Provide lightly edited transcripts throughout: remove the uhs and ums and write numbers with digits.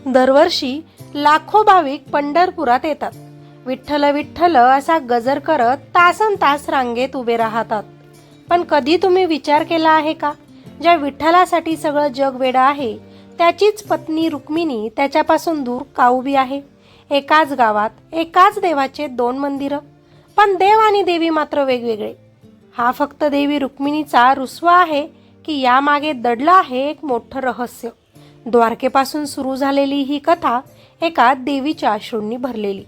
दरवर्षी लाखो भाविक पंढरपुरात येतात. विठ्ठल विठ्ठल असा गजर करत तासन तास रांगेत उभे राहतात. पण कधी तुम्ही विचार केला आहे का, ज्या विठ्ठलासाठी सगळं जग वेडं आहे त्याचीच पत्नी रुक्मिणी त्याच्यापासून दूर का उभी आहे? एकाच गावात एकाच देवाचे दोन मंदिरं, पण देव आणि देवी मात्र वेगवेगळे. हा फक्त देवी रुक्मिणीचा रुसवा आहे की यामागे दडलं आहे एक मोठं रहस्य? द्वारकेपासून सुरू झालेली ही कथा एका देवीच्या अश्रूंनी भरलेली,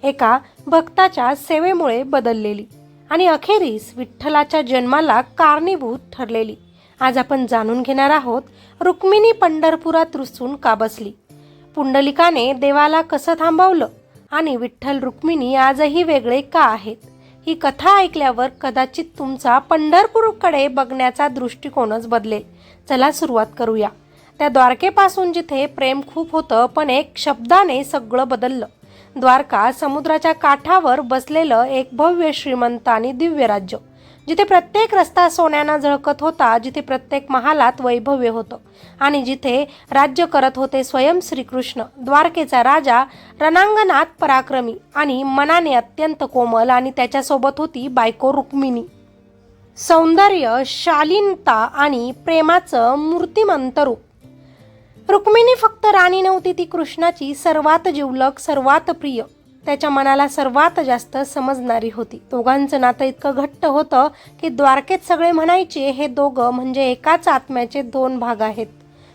एका भक्ताच्या सेवेमुळे बदललेली आणि अखेरीस विठ्ठलाच्या जन्माला कारणीभूत ठरलेली. आज आपण जाणून घेणार आहोत रुक्मिणी पंढरपुरात रुसून का बसली, पुंडलिकाने देवाला कसं थांबवलं आणि विठ्ठल रुक्मिणी आजही वेगळे का आहेत. ही कथा ऐकल्यावर कदाचित तुमचा पंढरपूरकडे बघण्याचा दृष्टिकोनच बदलेल. चला सुरुवात करूया. त्या द्वारकेपासून जिथे प्रेम खूप होतं, पण एक शब्दाने सगळं बदललं. द्वारका समुद्राच्या काठावर बसलेलं एक भव्य, श्रीमंत आणि दिव्य राज्य, जिथे प्रत्येक रस्ता सोन्यानं झळकत होता, जिथे प्रत्येक महालात वैभव्य होतं आणि जिथे राज्य करत होते स्वयं श्रीकृष्ण. द्वारकेचा राजा रणांगणात पराक्रमी आणि मनाने अत्यंत कोमल, आणि त्याच्यासोबत होती बायको रुक्मिणी. सौंदर्य, शालीनता आणि प्रेमाचं मूर्तिमंत रूप. रुक्मिणी फक्त राणी नव्हती, ती कृष्णाची सर्वात जिवलग, सर्वात प्रिय, त्याच्या मनाला सर्वात जास्त समजणारी होती. दोघांचं नातं इतकं घट्ट होतं की द्वारकेत सगळे म्हणायचे हे दोघं म्हणजे एकाच आत्म्याचे दोन भाग आहेत.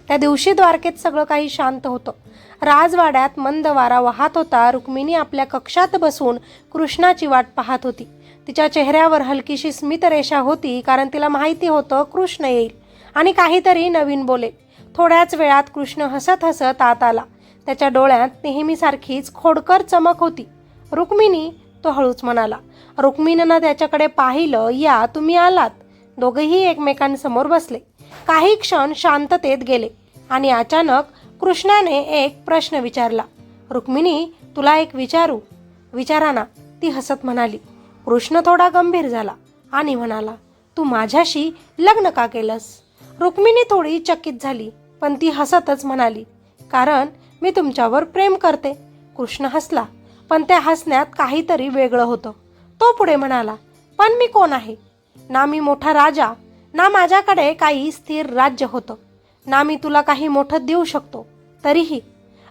त्या दिवशी द्वारकेत सगळं काही शांत होतं. राजवाड्यात मंद वारा वाहत होता. रुक्मिणी आपल्या कक्षात बसून कृष्णाची वाट पाहत होती. तिच्या चेहऱ्यावर हलकीशी स्मितरेषा होती, कारण तिला माहिती होतं कृष्ण येईल आणि काहीतरी नवीन बोलेल. थोड्याच वेळात कृष्ण हसत हसत आत आला. त्याच्या डोळ्यात नेहमीसारखीच खोडकर चमक होती. रुक्मिणी, तो हळूच म्हणाला. रुक्मिणीनं त्याच्याकडे पाहिलं. या, तुम्ही आलात. दोघेही एकमेकांसमोर बसले. काही क्षण शांततेत गेले आणि अचानक कृष्णाने एक प्रश्न विचारला. रुक्मिणी, तुला एक विचारू? विचारा ना, ती हसत म्हणाली. कृष्ण थोडा गंभीर झाला आणि म्हणाला, तू माझ्याशी लग्न का केलंस? रुक्मिणी थोडी चकित झाली, पण ती हसतच म्हणाली, कारण मी तुमच्यावर प्रेम करते. कृष्ण हसला, पण त्या हसण्यात काहीतरी वेगळं होतं. तो पुढे म्हणाला, पण मी कोण आहे? ना मी मोठा राजा, ना माझ्याकडे काही स्थिर राज्य होतं, ना मी तुला काही मोठं देऊ शकतो. तरीही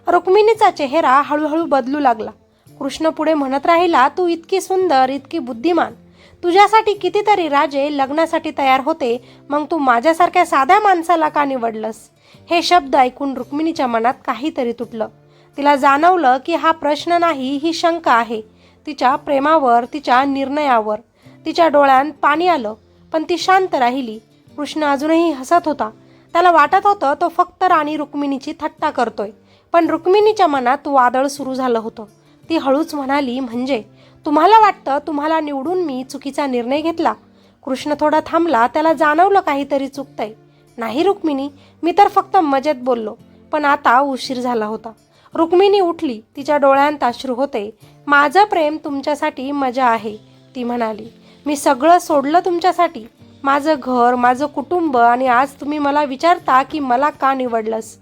रुक्मिणीचा चेहरा हळूहळू बदलू लागला. कृष्ण पुढे म्हणत राहिला, तू इतकी सुंदर, इतकी बुद्धिमान, तुझ्यासाठी कितीतरी राजे लग्नासाठी तयार होते, मग तू माझ्यासारख्या साध्या माणसाला का निवडलंस? हे शब्द ऐकून रुक्मिणीच्या मनात काहीतरी तुटलं. तिला जाणवलं की हा प्रश्न नाही, ही शंका आहे. तिच्या प्रेमावर, तिच्या निर्णयावर. तिच्या डोळ्यात पाणी आलं, पण ती शांत राहिली. कृष्ण अजूनही हसत होता. त्याला वाटत होतं तो फक्त राणी रुक्मिणीची थट्टा करतोय, पण रुक्मिणीच्या मनात वादळ सुरू झालं होतं. ती हळूच म्हणाली, म्हणजे तुम्हाला वाटतं तुम्हाला निवडून मी चुकीचा निर्णय घेतला? कृष्ण थोडा थांबला. त्याला जाणवलं काहीतरी चुकतंय. नाही रुक्मिणी, मी तर फक्त मजेत बोललो. पण आता उशीर झाला होता. रुक्मिणी उठली. तिच्या डोळ्यांत अश्रू होते. माझं प्रेम तुमच्यासाठी मजा आहे, ती म्हणाली. मी सगळं सोडलं तुमच्यासाठी, माझं घर, माझं कुटुंब, आणि आज तुम्ही मला विचारता की मला का निवडलंस?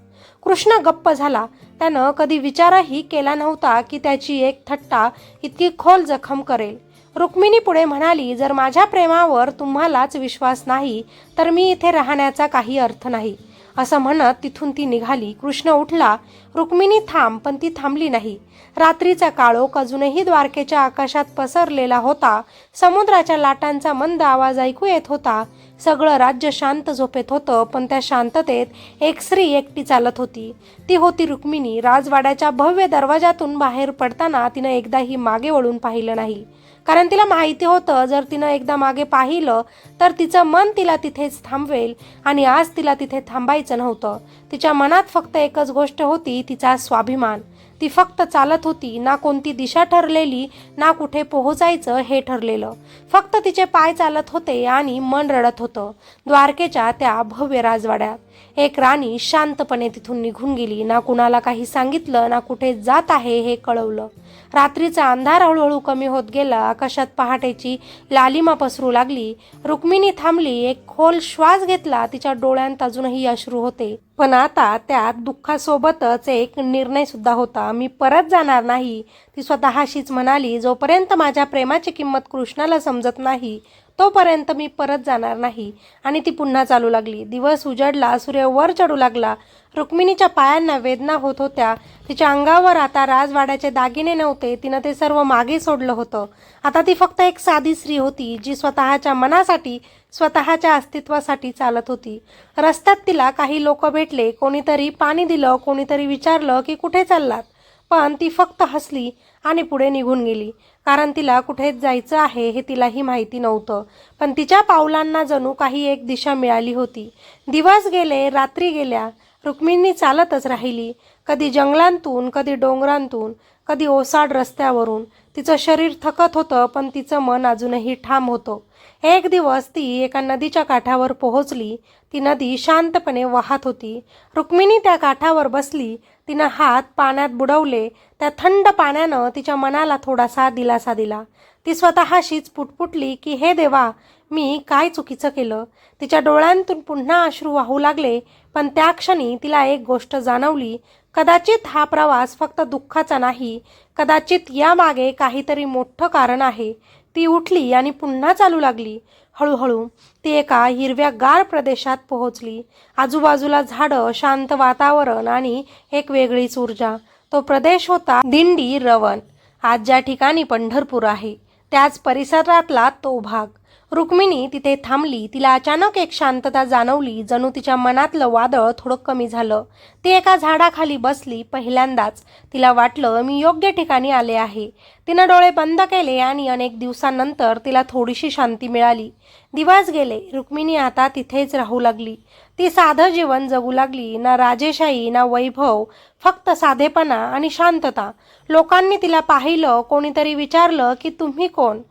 कृष्ण गप्प झाला. त्यानं कधी विचारही केला नव्हता की त्याची एक थट्टा इतकी खोल जखम करेल. रुक्मिणी पुढे म्हणाली, जर माझ्या प्रेमावर तुम्हालाच विश्वास नाही तर मी इथे राहण्याचा काही अर्थ नाही. असं म्हणत तिथून ती निघाली. कृष्ण उठला. रुक्मिणी थांब, पण ती थांबली नाही. रात्रीचा काळोख अजूनही द्वारकेच्या आकाशात पसरलेला होता. समुद्राच्या लाटांचा मंद आवाज ऐकू येत होता. सगळं राज्य शांत झोपेत होतं, पण त्या शांततेत एक स्त्री एकटी चालत होती. ती होती रुक्मिणी. राजवाड्याच्या भव्य दरवाजातून बाहेर पडताना तिनं एकदाही मागे वळून पाहिलं नाही, कारण तिला माहिती होतं जर तिनं एकदा मागे पाहिलं तर तिचं मन तिला तिथेच थांबवेल, आणि आज तिला तिथे थांबायचं नव्हतं. तिच्या मनात फक्त एकच गोष्ट होती, तिचा स्वाभिमान. ती फक्त चालत होती, ना कोणती दिशा ठरलेली, ना कुठे पोहोचायचं हे ठरलेलं. फक्त तिचे पाय चालत होते आणि मन रडत होतं. द्वारकेच्या त्या भव्य राजवाड्यात एक राणी शांतपणे तिथून निघून गेली. ना कुणाला काही सांगितलं, ना कुठे जात आहे हे कळवलं. रात्रीचा अंधार हळूहळू कमी होत गेला. आकाशात पहाटेची लालिमा पसरू लागली. रुक्मिणी थांबली, एक खोल श्वास घेतला. तिच्या डोळ्यांत अजूनही अश्रू होते, पण आता त्यात दुःखासोबतच एक निर्णय सुद्धा होता. मी परत जाणार नाही, ती स्वतःशीच म्हणाली. जोपर्यंत माझ्या प्रेमाची किंमत कृष्णाला समजत नाही तोपर्यंत मी परत जाणार नाही. आणि ती पुन्हा चालू लागली. दिवस उजडला, सूर्य वर चढू लागला. रुक्मिणीच्या पायांना वेदना होत होत्या. तिच्या अंगावर आता राजवाड्याचे दागिने नव्हते. तिनं ते सर्व मागे सोडलं होतं. आता ती फक्त एक साधी स्त्री होती, जी स्वतःच्या मनासाठी, स्वतःच्या अस्तित्वासाठी चालत होती. रस्त्यात तिला काही लोक भेटले. कोणीतरी पाणी दिलं, कोणीतरी विचारलं की कुठे चाललात, पण ती फक्त हसली आणि पुढे निघून गेली. कारण तिला कुठे जायचं आहे हे तिलाही माहिती नव्हतं, पण तिच्या पावलांना जणू काही एक दिशा मिळाली होती. दिवस गेले, रात्री गेल्या. रुक्मिणी चालतच राहिली. कधी जंगलांतून, कधी डोंगरांतून, कधी ओसाड रस्त्यावरून. तिचं शरीर थकत होतं, पण तिचं मन अजूनही ठाम होतं. एक दिवस ती एका नदीच्या काठावर पोहोचली. ती नदी शांतपणे वाहत होती. रुक्मिणी त्या काठावर बसली. तिनं हात पाण्यात बुडवले. त्या थंड पाण्यानं तिच्या मनाला थोडासा दिलासा दिला. ती स्वतःशीच पुटपुटली की हे देवा, मी काय चुकीचं केलं. तिच्या डोळ्यांतून पुन्हा अश्रू वाहू लागले. पण त्या क्षणी तिला एक गोष्ट जाणवली. कदाचित हा प्रवास फक्त दुःखाचा नाही, कदाचित यामागे काहीतरी मोठं कारण आहे. ती उठली आणि पुन्हा चालू लागली. हळूहळू ती एका हिरव्यागार प्रदेशात पोहोचली. आजूबाजूला झाडं, शांत वातावरण आणि एक वेगळीच ऊर्जा. तो प्रदेश होता दिंडी रवन. आज ज्या ठिकाणी पंढरपूर आहे त्याच परिसरातला तो भाग. रुक्मिणी तिथे थांबली. तिला अचानक एक शांतता जाणवली, जणू तिच्या मनातलं वादळ थोडं कमी झालं. ती एका झाडाखाली बसली. पहिल्यांदाच तिला वाटलं मी योग्य ठिकाणी आले आहे. तिनं डोळे बंद केले आणि अनेक दिवसांनंतर तिला थोडीशी शांती मिळाली. दिवस गेले. रुक्मिणी आता तिथेच राहू लागली. ती साधं जीवन जगू लागली. ना राजेशाही, ना वैभव, फक्त साधेपणा आणि शांतता. लोकांनी तिला पाहिलं. कोणीतरी विचारलं की तुम्ही कोण.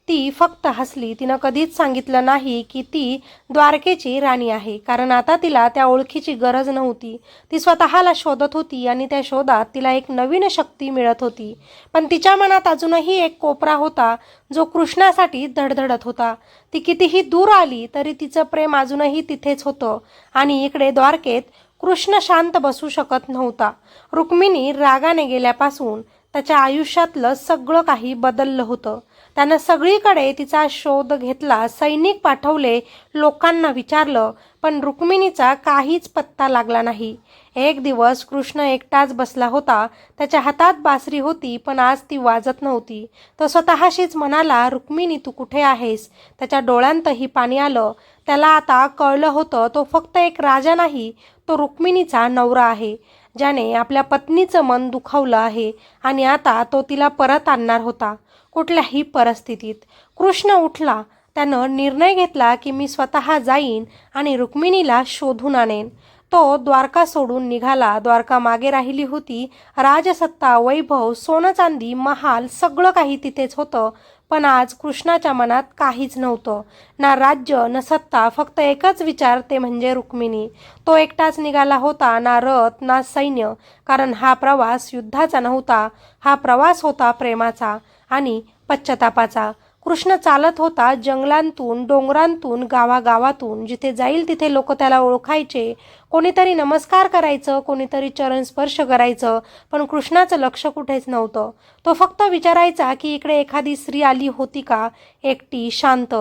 ती फक्त हसली. तिनं कधीच सांगितलं नाही की ती द्वारकेची राणी आहे, कारण आता तिला त्या ओळखीची गरज नव्हती. ती स्वतःला शोधत होती आणि त्या शोधात तिला एक नवीन शक्ती मिळत होती. पण तिच्या मनात अजूनही एक कोपरा होता जो कृष्णासाठी धडधडत होता. ती कितीही दूर आली तरी तिचं प्रेम अजूनही तिथेच होतं. आणि इकडे द्वारकेत कृष्ण शांत बसू शकत नव्हता. रुक्मिणी रागाने गेल्यापासून त्याच्या आयुष्यातलं सगळं काही बदललं होतं. त्यानं सगळीकडे तिचा शोध घेतला. सैनिक पाठवले, लोकांना विचारलं, पण रुक्मिणीचा काहीच पत्ता लागला नाही. एक दिवस कृष्ण एकटाच बसला होता. त्याच्या हातात बासरी होती, पण आज ती वाजत नव्हती. तो स्वतःशीच म्हणाला, रुक्मिणी तू कुठे आहेस. त्याच्या डोळ्यांतही पाणी आलं. त्याला आता कळलं होतं, तो फक्त एक राजा नाही, तो रुक्मिणीचा नवरा आहे, ज्याने आपल्या पत्नीचं मन दुखावलं आहे आणि आता तो तिला परत आणणार होता, कुठल्याही परिस्थितीत. कृष्ण उठला. त्यानं निर्णय घेतला की मी स्वतः जाईन आणि रुक्मिणीला शोधून आणेन. तो द्वारका सोडून निघाला. द्वारका मागे राहिली होती. राजसत्ता, वैभव, सोनं चांदी, महाल, सगळं काही तिथेच होतं. पण आज कृष्णाच्या मनात काहीच नव्हतं. ना राज्य, ना सत्ता, फक्त एकच विचार, ते म्हणजे रुक्मिणी. तो एकटाच निघाला होता. ना रथ, ना सैन्य, कारण हा प्रवास युद्धाचा नव्हता. हा प्रवास होता प्रेमाचा आणि पश्चातापाचा. कृष्ण चालत होता जंगलांतून, डोंगरांतून, गावागावातून. जिथे जाईल तिथे लोक त्याला ओळखायचे. कोणीतरी नमस्कार करायचं, कोणीतरी चरण स्पर्श करायचं, पण कृष्णाचं लक्ष कुठेच नव्हतं. तो फक्त विचारायचा की इकडे एखादी स्त्री आली होती का, एकटी, शांत.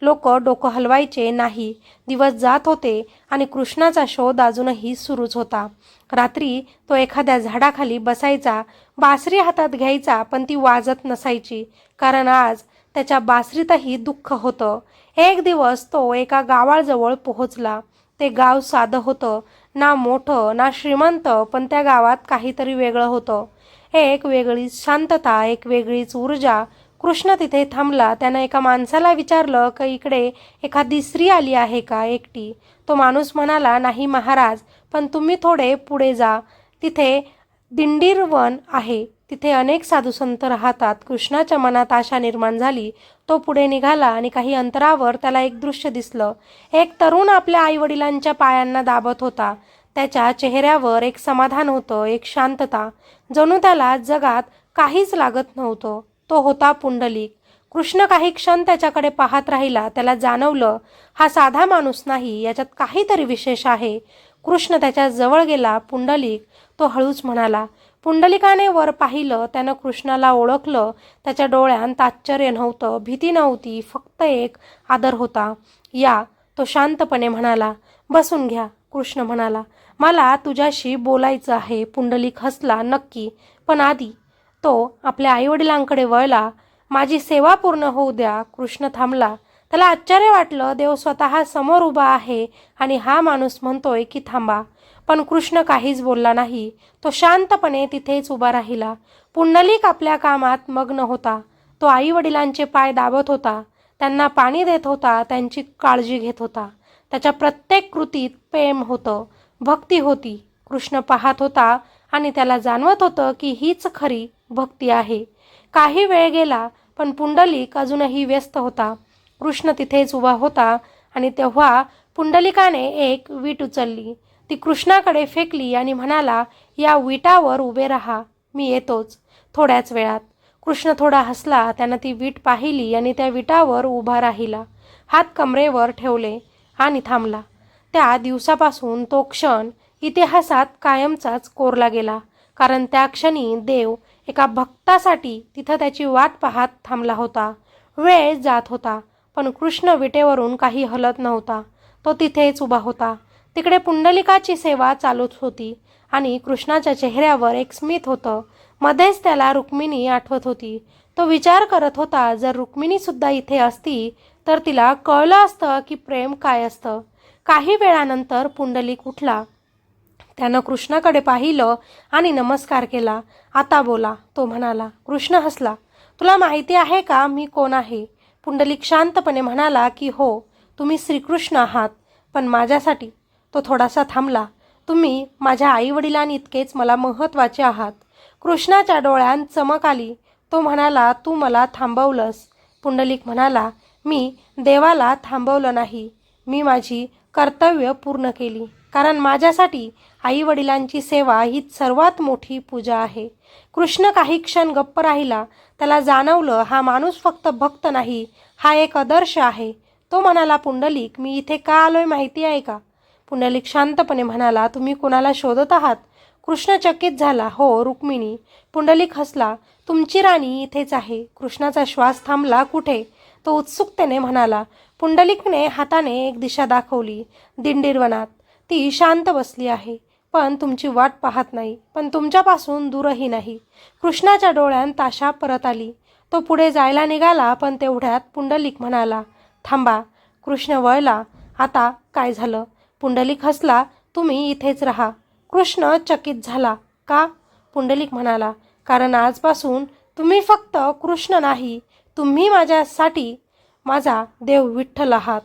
लोक डोकं हलवायचे नाही. दिवस जात होते आणि कृष्णाचा शोध अजूनही सुरूच होता. रात्री तो एखाद्या झाडाखाली बसायचा, बासरी हातात घ्यायचा, पण ती वाजत नसायची, कारण आज त्याच्या बासरीतही दुःख होतं. एक दिवस तो एका गावाजवळ पोहोचला. ते गाव साधं होतं, ना मोठं ना श्रीमंत, पण त्या गावात काहीतरी वेगळं होतं. एक वेगळीच शांतता, एक वेगळीच ऊर्जा. कृष्ण तिथे थांबला. त्यानं एका माणसाला विचारलं की इकडे एखादी स्त्री आली आहे का, एकटी. तो माणूस म्हणाला, नाही महाराज, पण तुम्ही थोडे पुढे जा, तिथे दिंडीरवन आहे. तिथे अनेक साधुसंत राहतात. कृष्णाच्या मनात आशा निर्माण झाली. तो पुढे निघाला आणि काही अंतरावर त्याला एक दृश्य दिसलं. एक तरुण आपल्या आईवडिलांच्या पायांना दाबत होता. त्याच्या चेहऱ्यावर एक समाधान होतं, एक शांतता, जणू त्याला जगात काहीच लागत नव्हतं. तो होता पुंडलिक. कृष्ण काही क्षण त्याच्याकडे पाहत राहिला. त्याला जाणवलं, हा साधा माणूस नाही, याच्यात काहीतरी विशेष आहे. कृष्ण त्याच्या जवळ गेला. पुंडलिक, तो हळूच म्हणाला. पुंडलिकाने वर पाहिलं. त्यानं कृष्णाला ओळखलं. त्याच्या डोळ्यांत आश्चर्य नव्हतं, भीती नव्हती, फक्त एक आदर होता. या, तो शांतपणे म्हणाला. बसून घ्या, कृष्ण म्हणाला. मला तुझ्याशी बोलायचं आहे. पुंडलिक हसला. नक्की, पण आधी. तो आपल्या आईवडिलांकडे वळला. माझी सेवा पूर्ण होऊ द्या. कृष्ण थांबला. त्याला आश्चर्य वाटलं. देव स्वतः समोर उभा आहे आणि हा माणूस म्हणतोय की थांबा. पण कृष्ण काहीच बोलला नाही. तो शांतपणे तिथेच उभा राहिला. पुंडलिक आपल्या कामात मग्न होता. तो आईवडिलांचे पाय दाबत होता, त्यांना पाणी देत होता, त्यांची काळजी घेत होता. त्याच्या प्रत्येक कृतीत प्रेम होतं, भक्ती होती. कृष्ण पाहत होता आणि त्याला जाणवत होतं की हीच खरी भक्ती आहे. काही वेळ गेला, पण पुंडलिक अजूनही व्यस्त होता. कृष्ण तिथेच उभा होता आणि तेव्हा पुंडलिकाने एक वीट उचलली. ती कृष्णाकडे फेकली आणि म्हणाला, या विटावर उभे राहा, मी येतोच थोड्याच वेळात. कृष्ण थोडा हसला. त्यानं ती वीट पाहिली आणि त्या विटावर उभा राहिला. हात कमरेवर ठेवले आणि थांबला. त्या दिवसापासून तो क्षण इतिहासात कायमचाच कोरला गेला. कारण त्या क्षणी देव एका भक्तासाठी तिथं त्याची वाट पाहत थांबला होता. वेळ जात होता, पण कृष्ण विटेवरून काही हलत नव्हता. तो तिथेच उभा होता. तिकडे पुंडलिकाची सेवा चालूच होती आणि कृष्णाच्या चेहऱ्यावर एक स्मित होतं. मध्येच त्याला रुक्मिणी आठवत होती. तो विचार करत होता, जर रुक्मिणीसुद्धा इथे असती तर तिला कळलं असतं की प्रेम काय असतं. काही वेळानंतर पुंडलिक उठला. त्यानं कृष्णाकडे पाहिलं आणि नमस्कार केला. आता बोला, तो म्हणाला. कृष्ण हसला. तुला माहिती आहे का मी कोण आहे? पुंडलिक शांतपणे म्हणाला की हो, तुम्ही श्रीकृष्ण आहात, पण माझ्यासाठी. तो थोडासा थांबला. तुम्ही माझ्या आईवडिलांइतकेच मला महत्त्वाचे आहात. कृष्णाच्या डोळ्यांत चमक आली. तो म्हणाला, तू मला थांबवलंस. पुंडलिक म्हणाला, मी देवाला थांबवलं नाही, मी माझी कर्तव्य पूर्ण केली. कारण माझ्यासाठी आईवडिलांची सेवा ही सर्वात मोठी पूजा आहे. कृष्ण काही क्षण गप्प राहिला. त्याला जाणवलं, हा माणूस फक्त भक्त नाही, हा एक आदर्श आहे. तो म्हणाला, पुंडलिक, मी इथे का आलोय माहिती आहे का? पुंडलिक शांतपणे म्हणाला, तुम्ही कुणाला शोधत आहात? कृष्ण चकित झाला. हो, रुक्मिणी. पुंडलिक हसला. तुमची राणी इथेच आहे. कृष्णाचा श्वास थांबला. कुठे? तो उत्सुकतेने म्हणाला. पुंडलिकने हाताने एक दिशा दाखवली. दिंडीरवनात. ती शांत बसली आहे, पण तुमची वाट पाहत नाही, पण तुमच्यापासून दूरही नाही. कृष्णाच्या डोळ्यांत आशा परत आली. तो पुढे जायला निघाला, पण तेवढ्यात पुंडलिक म्हणाला, थांबा. कृष्ण वळला. आता काय झालं? पुंडलिक हसला. तुम्ही इथेच राहा. कृष्ण चकित झाला. का? पुंडलिक म्हणाला, कारण आजपासून तुम्ही फक्त कृष्ण नाही, तुम्ही माझ्यासाठी माझा देव विठ्ठल आहात.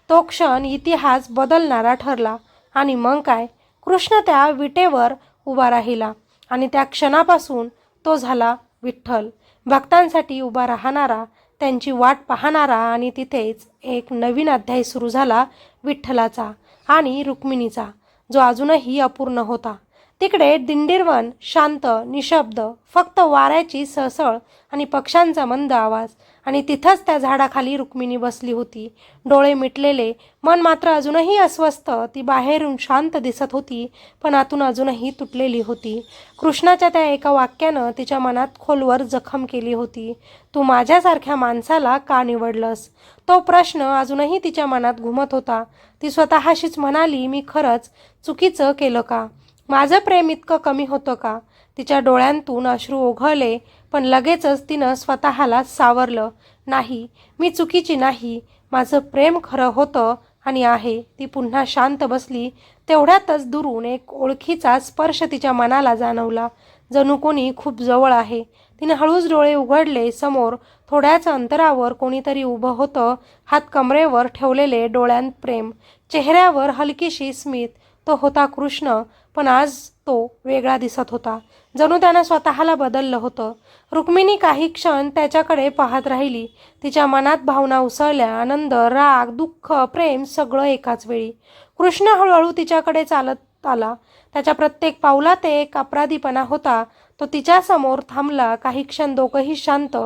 तो क्षण इतिहास बदलणारा ठरला. आणि मग काय? कृष्ण त्या विटेवर उभा राहिला आणि त्या क्षणापासून तो झाला विठ्ठल, भक्तांसाठी उभा राहणारा, त्यांची वाट पाहणारा. आणि तिथेच एक नवीन अध्याय सुरू झाला विठ्ठलाचा आणि रुक्मिणीचा, जो अजूनही अपूर्ण होता. तिकडे दिंडीरवन शांत, निशब्द, फक्त वाऱ्याची सळसळ आणि पक्ष्यांचा मंद आवाज. आणि तिथंच त्या झाडाखाली रुक्मिणी बसली होती, डोळे मिटलेले, मन मात्र अजूनही अस्वस्थ. ती बाहेरून शांत दिसत होती, पण आतून अजूनही तुटलेली होती. कृष्णाच्या त्या एका वाक्यानं तिच्या मनात खोलवर जखम केली होती. तू माझ्यासारख्या माणसाला का निवडलंस? तो प्रश्न अजूनही तिच्या मनात घुमत होता. ती स्वतःशीच म्हणाली, मी खरंच चुकीचं केलं का? माझं प्रेम इतकं कमी होतं का? तिच्या डोळ्यांतून अश्रू ओघळले, पण लगेचच तिनं स्वतःला सावरलं. नाही, मी चुकीची नाही, माझं प्रेम खरं होतं आणि आहे. ती पुन्हा शांत बसली. तेवढ्यातच दुरून एक ओळखीचा स्पर्श तिच्या मनाला जाणवला, जणू कोणी खूप जवळ आहे. तिने हळूच डोळे उघडले. समोर थोड्याच अंतरावर कोणीतरी उभं होतं, हात कमरेवर ठेवलेले, डोळ्यांत प्रेम, चेहऱ्यावर हलकीशी स्मित. तो होता कृष्ण, पण आज तो वेगळा दिसत होता. जणू त्यानं स्वतःला बदललं होतं. रुक्मिणी काही क्षण त्याच्याकडे पाहत राहिली. तिच्या मनात भावना उसळल्या, आनंद, राग, दुःख, प्रेम सगळं एकाच वेळी. कृष्ण हळूहळू तिच्याकडे चालत आला. त्याच्या प्रत्येक पावलात एक अपराधीपणा होता. तो तिच्यासमोर थांबला. काही क्षण दोघंही शांत.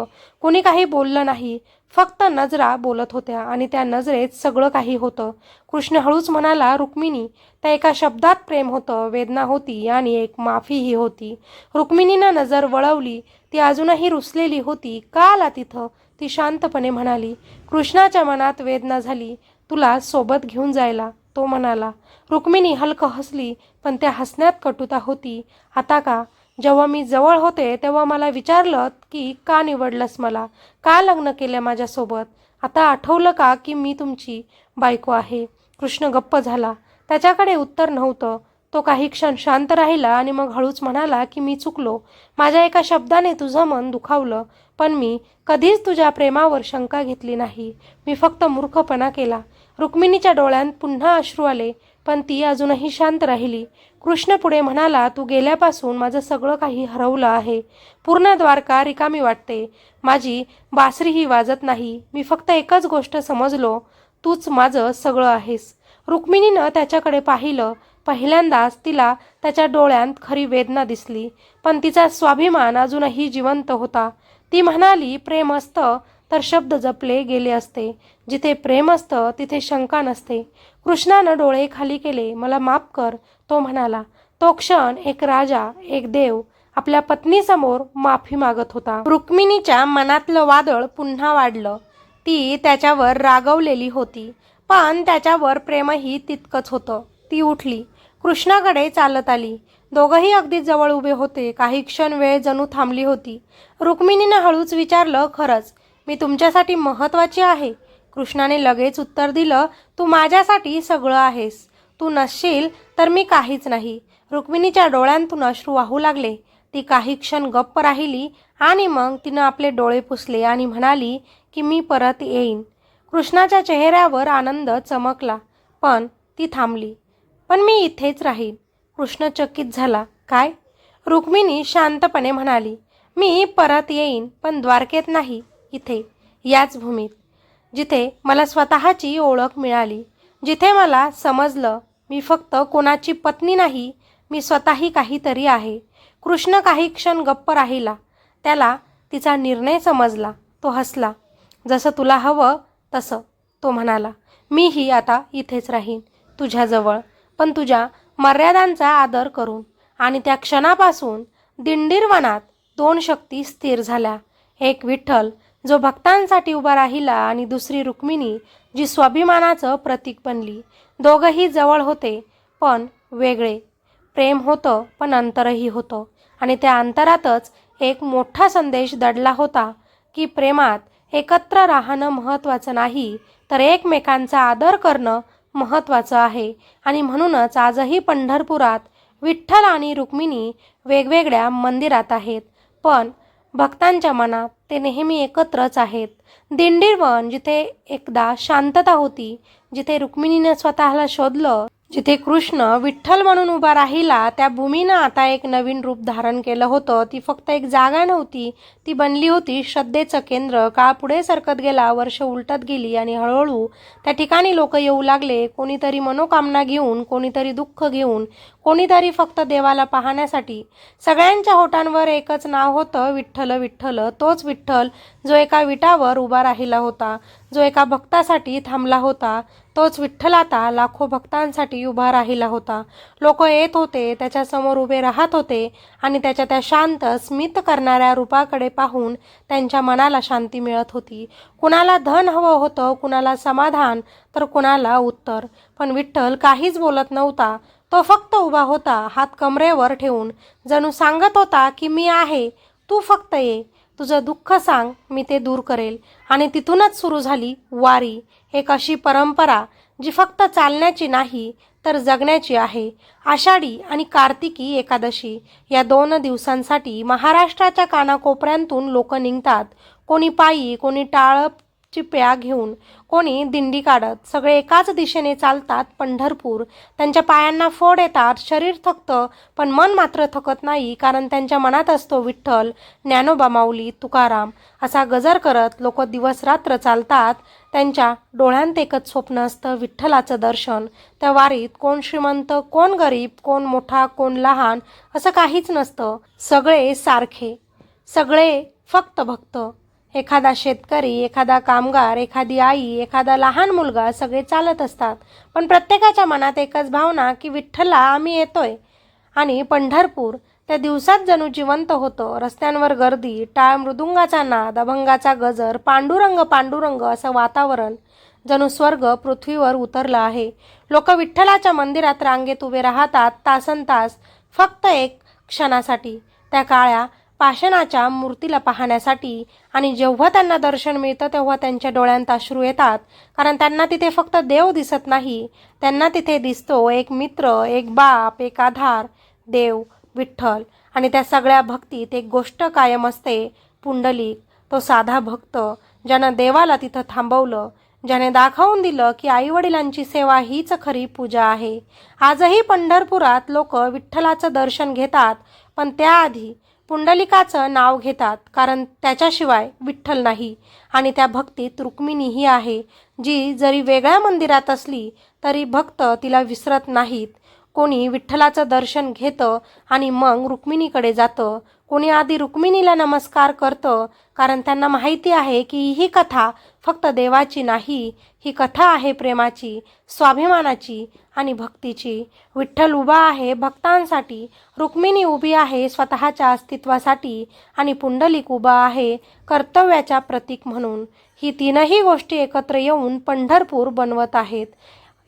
कोणी काही बोललं नाही. फक्त नजरा बोलत होत्या आणि त्या नजरेत सगळं काही होतं. कृष्ण हळूच म्हणाला, रुक्मिणी. त्या एका शब्दात प्रेम होतं, वेदना होती आणि एक माफीही होती. रुक्मिणीनं नजर वळवली. ती अजूनही रुसलेली होती. का आला तिथं? ती शांतपणे म्हणाली. कृष्णाच्या मनात वेदना झाली. तुला सोबत घेऊन जायला, तो म्हणाला. रुक्मिणी हलकं हसली, पण त्या हसण्यात कटुता होती. आता का? जेव्हा मी जवळ होते तेव्हा मला विचारलं की का निवडलंस मला, का लग्न केलं माझ्यासोबत? आता आठवलं का की मी तुमची बायको आहे? कृष्ण गप्प झाला. त्याच्याकडे उत्तर नव्हतं. तो काही क्षण शांत राहिला आणि मग हळूच म्हणाला की मी चुकलो. माझ्या एका शब्दाने तुझं मन दुखावलं, पण मी कधीच तुझ्या प्रेमावर शंका घेतली नाही. मी फक्त मूर्खपणा केला. रुक्मिणीच्या डोळ्यात पुन्हा अश्रू आले, पण ती अजूनही शांत राहिली. कृष्ण पुढे म्हणाला, तू गेल्यापासून माझं सगळं काही हरवलं आहे. पूर्ण द्वारका रिकामी वाटते. माझी बासरीही वाजत नाही. मी फक्त एकच गोष्ट समजलो, तूच माझं सगळं आहेस. रुक्मिणीनं त्याच्याकडे पाहिलं. पहिल्यांदाच तिला त्याच्या डोळ्यात खरी वेदना दिसली, पण तिचा स्वाभिमान अजूनही जिवंत होता. ती म्हणाली, प्रेम असतं तर शब्द जपले गेले असते. जिथे प्रेम असतं तिथे शंका नसते. कृष्णानं डोळे खाली केले. मला माफ कर, तो म्हणाला. तो क्षण एक राजा, एक देव आपल्या पत्नीसमोर माफी मागत होता. रुक्मिणीच्या मनातलं वादळ पुन्हा वाढलं. ती त्याच्यावर रागवलेली होती, पण त्याच्यावर प्रेमही तितकंच होतं. ती उठली. कृष्णाकडे चालत आली. दोघंही अगदी जवळ उभे होते. काही क्षण वेळ जणू थांबली होती. रुक्मिणीनं हळूच विचारलं, खरंच मी तुमच्यासाठी महत्त्वाची आहे? कृष्णाने लगेच उत्तर दिलं, तू माझ्यासाठी सगळं आहेस. तू नसशील तर मी काहीच नाही. रुक्मिणीच्या डोळ्यांतून अश्रू वाहू लागले. ती काही क्षण गप्प राहिली आणि मग तिनं आपले डोळे पुसले आणि म्हणाली की मी परत येईन. कृष्णाच्या चेहऱ्यावर आनंद चमकला, पण ती थांबली. पण मी इथेच राहीन. कृष्ण चकित झाला. काय? रुक्मिणी शांतपणे म्हणाली, मी परत येईन, पण द्वारकेत नाही, इथे, याच भूमीत, जिथे मला स्वतःची ओळख मिळाली, जिथे मला समजलं मी फक्त कोणाची पत्नी नाही, मी स्वतःही काहीतरी आहे. कृष्ण काही क्षण गप्प राहिला. त्याला तिचा निर्णय समजला. तो हसला. जसं तुला हवं तसं, तो म्हणाला. मीही आता इथेच राहीन, तुझ्याजवळ, पण तुझ्या मर्यादांचा आदर करून. आणि त्या क्षणापासून दिंडीरवनात दोन शक्ती स्थिर झाल्या. एक विठ्ठल जो भक्तांसाठी उभा राहिला आणि दुसरी रुक्मिणी जी स्वाभिमानाचं प्रतीक बनली. दोघंही जवळ होते, पण वेगळे. प्रेम होतं, पण अंतरही होतं. आणि त्या अंतरातच एक मोठा संदेश दडला होता की प्रेमात एकत्र राहणं महत्त्वाचं नाही, तर एकमेकांचा आदर करणं महत्त्वाचं आहे. आणि म्हणूनच आजही पंढरपुरात विठ्ठल आणि रुक्मिणी वेगवेगळ्या मंदिरात आहेत, पण भक्तांच्या मनात ते नेहमी एकत्रच आहेत. दिंडीरवन जिथे एकदा शांतता होती, जिथे रुक्मिणीने स्वतःला शोधलं, जिथे कृष्ण विठ्ठल म्हणून उभा राहिला, त्या भूमीनं आता एक नवीन रूप धारण केलं होतं. ती फक्त एक जागा नव्हती, ती बनली होती श्रद्धेचं केंद्र. काळ पुढे सरकत गेला, वर्ष उलटत गेली आणि हळूहळू त्या ठिकाणी लोक येऊ लागले. कोणीतरी मनोकामना घेऊन, कोणीतरी दुःख घेऊन, कोणीतरी फक्त देवाला पाहण्यासाठी. सगळ्यांच्या होठांवर एकच नाव होतं, विठ्ठल विठ्ठल. तोच विठ्ठल जो एका विटावर उभा राहिला होता, जो एका भक्तासाठी थांबला होता, तोच विठ्ठल आता लाखो भक्तांसाठी उभा राहिला होता. लोक येत होते, त्याच्यासमोर उभे राहत होते आणि त्याच्या त्या शांत स्मित करणाऱ्या रूपाकडे पाहून त्यांच्या मनाला शांती मिळत होती. कुणाला धन हवं होतं, कुणाला समाधान, तर कुणाला उत्तर. पण विठ्ठल काहीच बोलत नव्हता. तो फक्त उभा होता, हात कमरेवर ठेवून, जणू सांगत होता की मी आहे, तू फक्त ये, तुझं दुःख सांग, मी ते दूर करेल. आणि तिथूनच सुरू झाली वारी, एक अशी परंपरा जी फक्त चालण्याची नाही तर जगण्याची आहे. आषाढी आणि कार्तिकी एकादशी या 2 दिवसांसाठी महाराष्ट्राच्या कानाकोपऱ्यांतून लोक निघतात. कोणी पायी, कोणी चिपळ्या घेऊन, कोणी दिंडी काढत सगळे एकाच दिशेने चालतात पंढरपूर. त्यांच्या पायांना फोड येतात, शरीर थकतं, पण मन मात्र थकत नाही, कारण त्यांच्या मनात असतो विठ्ठल, ज्ञानोबा माऊली, तुकाराम. असा गजर करत लोक दिवस रात्र चालतात. त्यांच्या डोळ्यांत एकच स्वप्न असतं, विठ्ठलाचं दर्शन. त्या वारीत कोण श्रीमंत, कोण गरीब, कोण मोठा, कोण लहान असं काहीच नसतं. सगळे सारखे, सगळे फक्त भक्त. एखादा शेतकरी, एखादा कामगार, एखादी आई, एखादा लहान मुलगा, सगळे चालत असतात. पण प्रत्येकाच्या मनात एकच भावना की विठ्ठला, आम्ही येतोय. आणि पंढरपूर त्या दिवसात जणू जिवंत होतं. रस्त्यांवर गर्दी, टाळ मृदुंगाचा नाद, अभंगाचा गजर, पांडुरंग पांडुरंग असं वातावरण. जणू स्वर्ग पृथ्वीवर उतरलं आहे. लोक विठ्ठलाच्या मंदिरात रांगेत उभे राहतात तासनतास, फक्त एक क्षणासाठी, त्या काळ्या पाषाणाच्या मूर्तीला पाहण्यासाठी. आणि जेव्हा त्यांना दर्शन मिळतं तेव्हा त्यांच्या डोळ्यांत अश्रू येतात, कारण त्यांना तिथे फक्त देव दिसत नाही, त्यांना तिथे दिसतो एक मित्र, एक बाप, एक आधार, देव, विठ्ठल. आणि त्या सगळ्या भक्तीत एक गोष्ट कायम असते, पुंडलिक. तो साधा भक्त, ज्यानं देवाला तिथं थांबवलं, ज्याने दाखवून दिलं की आईवडिलांची सेवा हीच खरी पूजा आहे. आजही पंढरपुरात लोक विठ्ठलाचं दर्शन घेतात, पण त्याआधी पुंडलिकाचं नाव घेतात, कारण त्याच्याशिवाय विठ्ठल नाही. आणि त्या भक्तीत रुक्मिणीही आहे, जी जरी वेगळ्या मंदिरात असली तरी भक्त तिला विसरत नाहीत. कोणी विठ्ठलाचं दर्शन घेतं आणि मग रुक्मिणीकडे जातं, कोणी आधी रुक्मिणीला नमस्कार करतं, कारण त्यांना माहिती आहे की ही कथा फक्त देवाची नाही, ही कथा आहे प्रेमाची, स्वाभिमानाची आणि भक्तीची. विठ्ठल उभा आहे भक्तांसाठी, रुक्मिणी उभी आहे स्वतःच्या अस्तित्वासाठी आणि पुंडलिक उभा आहे कर्तव्याच्या प्रतीक म्हणून. ही तीनही गोष्टी एकत्र येऊन पंढरपूर बनवत आहेत.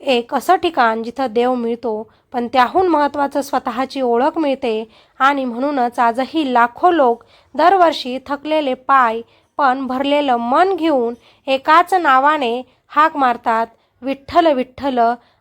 एक असं ठिकाण जिथं देव मिळतो, पण त्याहून महत्त्वाचं स्वतःची ओळख मिळते. आणि म्हणूनच आजही लाखो लोक दरवर्षी थकलेले पाय पण भरलेलं मन घेऊन एकाच नावाने हाक मारतात, विठ्ठल विठ्ठल.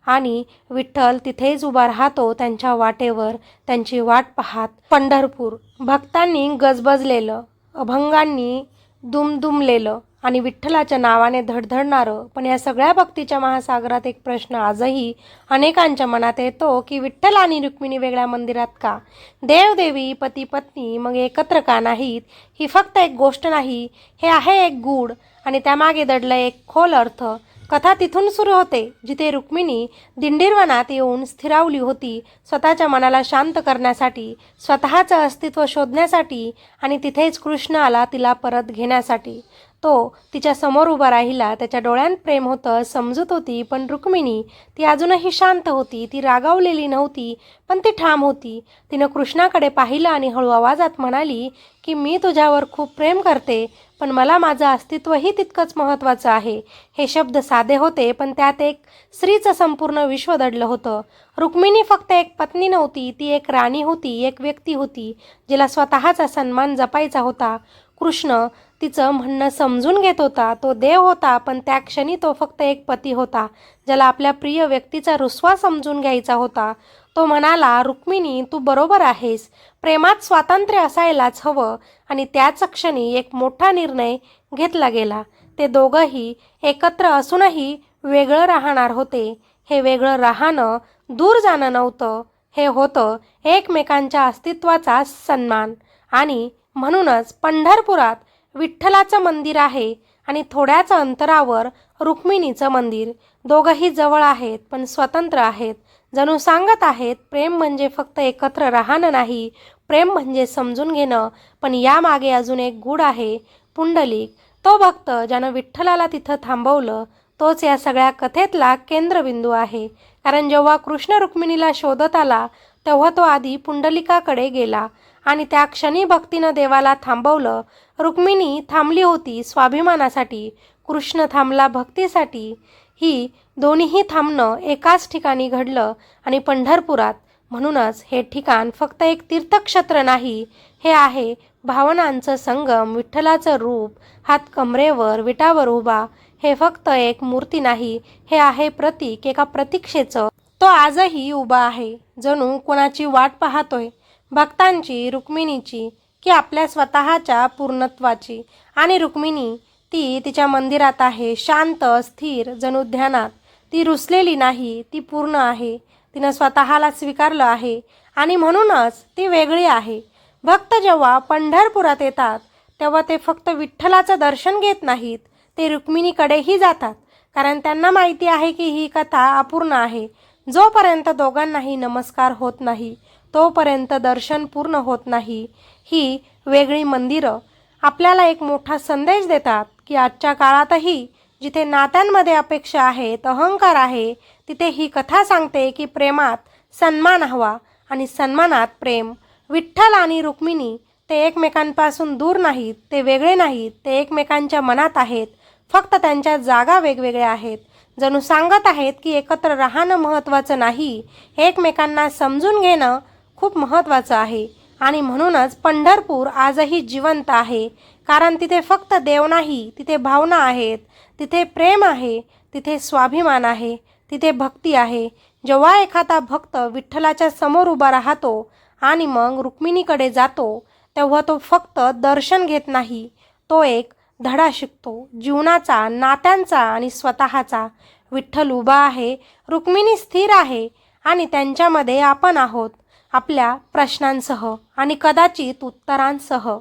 आणि विठ्ठल तिथेच उभा राहतो त्यांच्या वाटेवर, त्यांची वाट पाहत. पंढरपूर भक्तांनी गजबजलेलं, अभंगांनी दुमदुमलेलं आणि विठ्ठलाच्या नावाने धडधडणारं. पण या सगळ्या भक्तीच्या महासागरात एक प्रश्न आजही अनेकांच्या मनात येतो की विठ्ठल आणि रुक्मिणी वेगळ्या मंदिरात का? देवदेवी, पती पत्नी मग एकत्र का नाहीत? ही फक्त एक गोष्ट नाही, हे आहे एक गूढ आणि त्यामागे दडलं एक खोल अर्थ. कथा तिथून सुरू होते जिथे रुक्मिणी दिंडीरवनात येऊन स्थिरावली होती, स्वतःच्या मनाला शांत करण्यासाठी, स्वतःचं अस्तित्व शोधण्यासाठी. आणि तिथेच कृष्ण आला तिला परत घेण्यासाठी. तो तिच्या समोर उभा राहिला, त्याच्या डोळ्यांत प्रेम होतं, समजूत होती. पण रुक्मिणी ती अजूनही शांत होती, ती रागावलेली नव्हती, पण ती ठाम होती. तिनं कृष्णाकडे पाहिलं आणि हळू आवाजात म्हणाली की मी तुझ्यावर खूप प्रेम करते, पण मला माझं अस्तित्वही तितकंच महत्त्वाचं आहे. हे शब्द साधे होते, पण त्यात एक स्त्रीचं संपूर्ण विश्व दडलं होतं. रुक्मिणी फक्त एक पत्नी नव्हती, ती एक राणी होती, एक व्यक्ती होती जिला स्वतःचा सन्मान जपायचा होता. कृष्ण तिचं म्हणणं समजून घेत होता. तो देव होता, पण त्या क्षणी तो फक्त एक पती होता, ज्याला आपल्या प्रिय व्यक्तीचा रुसवा समजून घ्यायचा होता. तो म्हणाला, रुक्मिणी तू बरोबर आहेस, प्रेमात स्वातंत्र्य असायलाच हवं. आणि त्याच क्षणी एक मोठा निर्णय घेतला गेला. ते दोघंही एकत्र असूनही वेगळं राहणार होते. हे वेगळं राहणं दूर जाणं नव्हतं, हे होतं एकमेकांच्या अस्तित्वाचा सन्मान. आणि म्हणूनच पंढरपुरात विठ्ठलाचं मंदिर आहे आणि थोड्याच अंतरावर रुक्मिणीचं मंदिर. दोघंही जवळ आहेत पण स्वतंत्र आहेत. जणू सांगत आहेत, प्रेम म्हणजे फक्त एकत्र राहणं नाही, प्रेम म्हणजे समजून घेणं. पण यामागे अजून एक गूढ आहे, पुंडलिक, तो भक्त ज्यानं विठ्ठलाला तिथं थांबवलं. तोच या सगळ्या कथेतला केंद्रबिंदू आहे. कारण जेव्हा कृष्ण रुक्मिणीला शोधत आला तेव्हा तो आधी पुंडलिकाकडे गेला आणि त्या क्षणी भक्तीनं देवाला थांबवलं. रुक्मिणी थांबली होती स्वाभिमानासाठी, कृष्ण थांबला भक्तीसाठी. ही दोन्हीही थांबणं एकाच ठिकाणी घडलं आणि पंढरपुरात. म्हणूनच हे ठिकाण फक्त एक तीर्थक्षेत्र नाही, हे आहे भावनांचं संगम. विठ्ठलाचं रूप हात कमरेवर विटावर उभा, हे फक्त एक मूर्ती नाही, हे आहे प्रतीक, एका प्रतीक्षेचं. तो आजही उभा आहे, जणू कोणाची वाट पाहतोय, भक्तांची, रुक्मिणीची की आपल्या स्वतःच्या पूर्णत्वाची. आणि रुक्मिणी ती तिच्या मंदिरात आहे, शांत स्थिर जणू ध्यानात. ती रुसलेली नाही, ती पूर्ण आहे. तिनं स्वतःला स्वीकारलं आहे आणि म्हणूनच ती वेगळी आहे. भक्त जेव्हा पंढरपुरात येतात तेव्हा ते फक्त विठ्ठलाचं दर्शन घेत नाहीत, ते रुक्मिणीकडेही जातात. कारण त्यांना माहिती आहे की ही कथा अपूर्ण आहे. जोपर्यंत दोघांनाही नमस्कार होत नाही तोपर्यंत दर्शन पूर्ण होत नाही. ही वेगळी मंदिरं आपल्याला एक मोठा संदेश देतात की आजच्या काळातही जिथे नात्यांमध्ये अपेक्षा आहेत, अहंकार आहे, तिथे ही कथा सांगते की प्रेमात सन्मान हवा आणि सन्मानात प्रेम. विठ्ठल आणि रुक्मिणी ते एकमेकांपासून दूर नाहीत, ते वेगळे नाहीत, ते एकमेकांच्या मनात आहेत. फक्त त्यांच्या जागा वेगवेगळ्या आहेत. जणू सांगत आहेत की एकत्र राहणं महत्त्वाचं नाही, एकमेकांना समजून घेणं खूप महत्त्वाचं आहे. आणि म्हणूनच पंढरपूर आजही जिवंत आहे. कारण तिथे फक्त देव नाही, तिथे भावना आहेत, तिथे प्रेम आहे, तिथे स्वाभिमान आहे, तिथे भक्ती आहे. जेव्हा एखादा भक्त विठ्ठलाच्या समोर उभा राहतो आणि मग रुक्मिणीकडे जातो तेव्हा तो फक्त दर्शन घेत नाही, तो एक धडा शिकतो, जीवनाचा, नात्यांचा आणि स्वतःचा. विठ्ठल उभा आहे, रुक्मिणी स्थिर आहे आणि त्यांच्यामध्ये आपण आहोत, आपल्या प्रश्नांसह आणि कदाचित उत्तरांसह.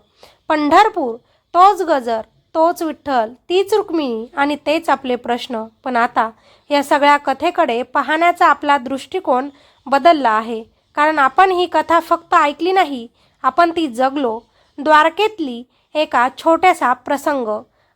पंढरपूर, तोच गजर, तोच विठ्ठल, तीच रुक्मिणी आणि तेच आपले प्रश्न. पण आता या सगळ्या कथेकडे पाहण्याचा आपला दृष्टिकोन बदलला आहे. कारण आपण ही कथा फक्त ऐकली नाही, आपण ती जगलो. द्वारकेतली एका छोट्यासा प्रसंग,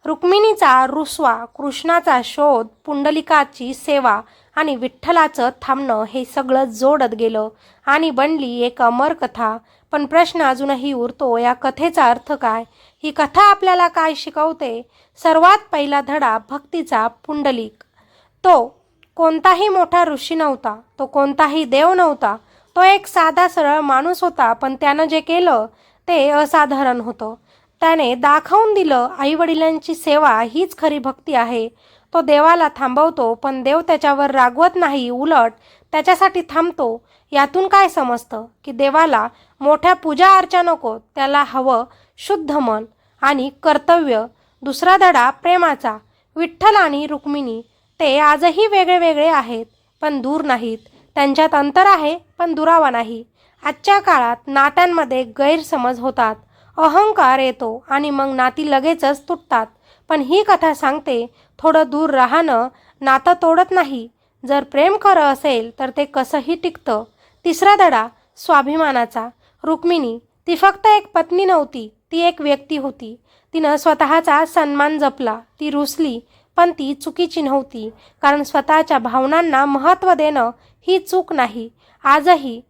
रुक्मिणीचा रुसवा, कृष्णाचा शोध, पुंडलिकाची सेवा आणि विठ्ठलाचं थांबणं हे सगळं जोडत गेलं आणि बनली एक अमर कथा. पण प्रश्न अजूनही उरतो, या कथेचा अर्थ काय? ही कथा आपल्याला काय शिकवते? सर्वात पहिला धडा भक्तीचा. पुंडलिक तो कोणताही मोठा ऋषी नव्हता, तो कोणताही देव नव्हता, तो एक साधा सरळ माणूस होता. पण त्यानं जे केलं ते असाधारण होतं. त्याने दाखवून दिलं आईवडिलांची सेवा हीच खरी भक्ती आहे. तो देवाला थांबवतो पण देव त्याच्यावर रागवत नाही, उलट त्याच्यासाठी थांबतो. यातून काय समजतं की देवाला मोठ्या पूजा अर्चा नको, त्याला हवं शुद्ध मन आणि कर्तव्य. दुसरा धडा प्रेमाचा. विठ्ठल आणि रुक्मिणी ते आजही वेगळे वेगळे आहेत पण दूर नाहीत. त्यांच्यात अंतर आहे पण दुरावा नाही. आजच्या काळात नात्यांमध्ये गैरसमज होतात, अहंकार येतो आणि मग नाती लगेचच तुटतात. पण ही कथा सांगते थोडं दूर राहणं नातं तोडत नाही. जर प्रेम खरं असेल तर ते कसंही टिकतं. तिसरा धडा स्वाभिमानाचा. रुक्मिणी ती फक्त एक पत्नी नव्हती, ती एक व्यक्ती होती. तिनं स्वतःचा सन्मान जपला. ती रुसली पण ती चुकीची नव्हती, कारण स्वतःच्या भावनांना महत्त्व देणं ही चूक नाही. आजही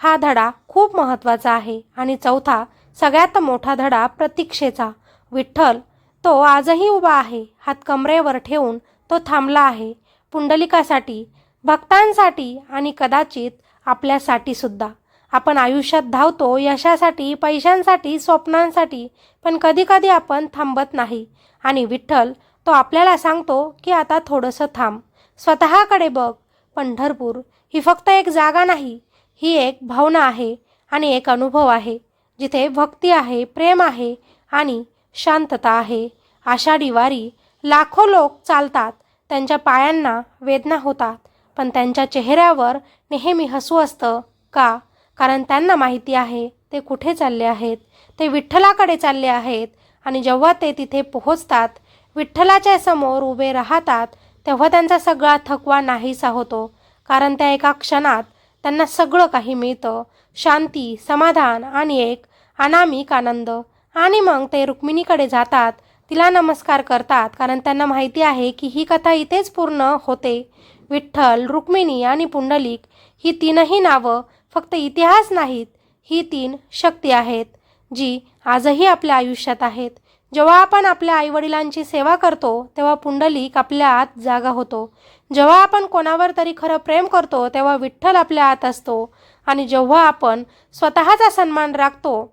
हा धडा खूप महत्त्वाचा आहे. आणि चौथा सगळ्यात मोठा धडा प्रतीक्षेचा. विठ्ठल तो आजही उभा आहे, हात कमरेवर ठेवून तो थांबला आहे. पुंडलिकासाठी, भक्तांसाठी आणि कदाचित आपल्यासाठी सुद्धा. आपण आयुष्यात धावतो यशासाठी, पैशांसाठी, स्वप्नांसाठी, पण कधीकधी आपण थांबत नाही. आणि विठ्ठल तो आपल्याला सांगतो की आता थोडंसं थांब, स्वतःकडे बघ. पंढरपूर ही फक्त एक जागा नाही, ही एक भावना आहे आणि एक अनुभव आहे, जिथे भक्ती आहे, प्रेम आहे आणि शांतता आहे. आषाढी वारी लाखो लोक चालतात, त्यांच्या पायांना वेदना होतात, पण त्यांच्या चेहऱ्यावर नेहमी हसू असतं. का? कारण त्यांना माहिती आहे ते कुठे चालले आहेत. ते विठ्ठलाकडे चालले आहेत. आणि जेव्हा ते तिथे पोहोचतात, विठ्ठलाच्या समोर उभे राहतात, तेव्हा त्यांचा सगळा थकवा नाहीसा होतो. कारण त्या एका क्षणात त्यांना सगळं काही मिळतं, शांती, समाधान आणि एक अनामिक आनंद. आणि मग ते रुक्मिणीकडे जातात, तिला नमस्कार करतात, कारण त्यांना माहिती आहे की ही कथा इथेच पूर्ण होते. विठ्ठल, रुक्मिणी आणि पुंडलिक ही तीनही नावं फक्त इतिहास नाहीत, ही तीन शक्ती आहेत जी आजही आपल्या आयुष्यात आहेत. जेव्हा आपण आपल्या आईवडिलांची सेवा करतो तेव्हा पुंडलिक आपल्या आत जागा होतो. जेव्हा आपण कोणावर तरी खरं प्रेम करतो तेव्हा विठ्ठल आपल्या आत असतो. आणि जेव्हा आपण स्वतःचा सन्मान राखतो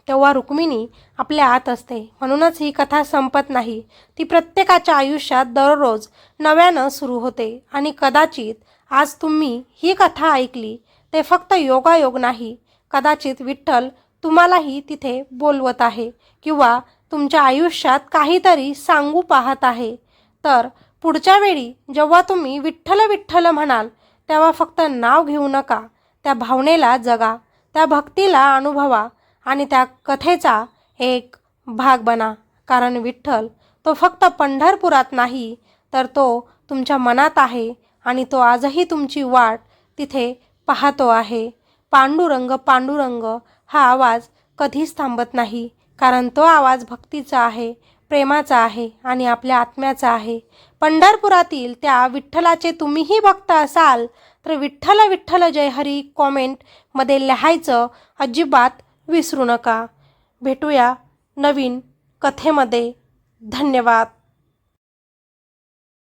तेव्हा रुक्मिणी आपल्या आत असते. म्हणूनच ही कथा संपत नाही, ती प्रत्येकाच्या आयुष्यात दररोज नव्यानं सुरू होते. आणि कदाचित आज तुम्ही ही कथा ऐकली ते फक्त योगायोग नाही, कदाचित विठ्ठल तुम्हालाही तिथे बोलवत आहे किंवा तुमच्या आयुष्यात काहीतरी सांगू पाहत आहे. तर पुढच्या वेळी जेव्हा तुम्ही विठ्ठल विठ्ठल म्हणाल तेव्हा फक्त नाव घेऊ नका, त्या भावनेला जगा, त्या भक्तीला अनुभवा आणि त्या कथेचा एक भाग बना. कारण विठ्ठल तो फक्त पंढरपुरात नाही, तर तो तुमच्या मनात आहे आणि तो आजही तुमची वाट तिथे पाहतो आहे. पांडुरंग पांडुरंग हा आवाज कधीच थांबत नाही, कारण तो आवाज भक्तीचा आहे, प्रेमाचा आहे आणि आपल्या आत्म्याचा आहे. पंढरपुरातील त्या विठ्ठलाचे तुम्हीही भक्त असाल तर विठ्ठल विठ्ठल जय हरी कॉमेंटमध्ये लिहायचं अजिबात विसरू नका. भेटूया नवीन कथेमध्ये. धन्यवाद.